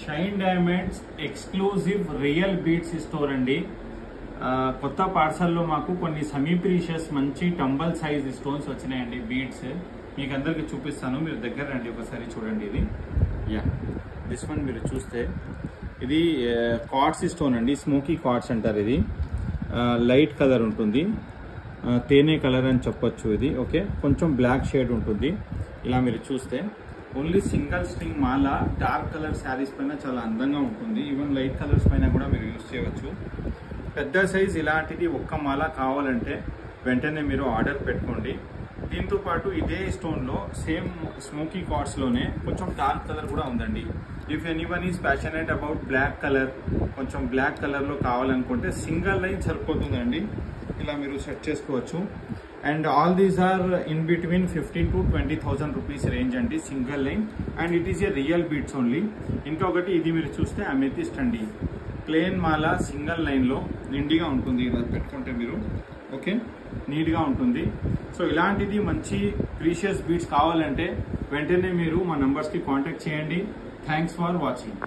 Shine diamonds exclusive real beads store అండి. కొత్త పార్సల్లో మాకు కొన్ని సెమీ ప్రీషియస్ మంచి టంబల్ సైజ్ స్టోన్స్ వచ్చినాయండి. బీడ్స్ మీకు అందరికి చూపిస్తాను, మీరు దగ్గర రండి ఒకసారి చూడండి. ఇది దిస్ వన్ మీరు చూస్తే ఇది కార్డ్స్ స్టోన్ అండి, స్మోకీ కార్డ్స్ అంటారు. ఇది లైట్ కలర్ ఉంటుంది, తేనె కలర్ అని చెప్పొచ్చు. ఇది ఓకే, కొంచెం బ్లాక్ షేడ్ ఉంటుంది. ఇలా మీరు చూస్తే ఓన్లీ సింగిల్ స్ట్రింగ్ మాల డార్క్ కలర్ శారీస్ పైన చాలా అందంగా ఉంటుంది. ఈవెన్ లైట్ కలర్స్ పైన కూడా మీరు యూజ్ చేయవచ్చు. పెద్ద సైజ్ ఇలాంటిది ఒక్క మాల కావాలంటే వెంటనే మీరు ఆర్డర్ పెట్టుకోండి. దీంతో పాటు ఇదే స్టోన్లో సేమ్ స్మోకీ కార్డ్స్లోనే కొంచెం డార్క్ కలర్ కూడా ఉందండి. If anyone is passionate about black colour, కొంచెం బ్లాక్ కలర్లో కావాలనుకుంటే సింగిల్ లైన్ సరిపోతుందండి. ఇలా మీరు సెట్ చేసుకోవచ్చు. And all these are in between 15,000 to 20,000 rupees range అండి, single line. And it is a real beads only. ఇంకొకటి ఇది మీరు చూస్తే అమెథిస్ట్ అండి, ప్లేన్ మాల సింగిల్ లైన్లో నిండిగా ఉంటుంది. ఇలా పెట్టుకుంటే మీరు ఓకే, నీట్గా ఉంటుంది. సో ఇలాంటిది మంచి ప్రీషియస్ బీడ్స్ కావాలంటే వెంటనే మీరు మా నంబర్స్కి కాంటాక్ట్ చేయండి. Thanks for watching.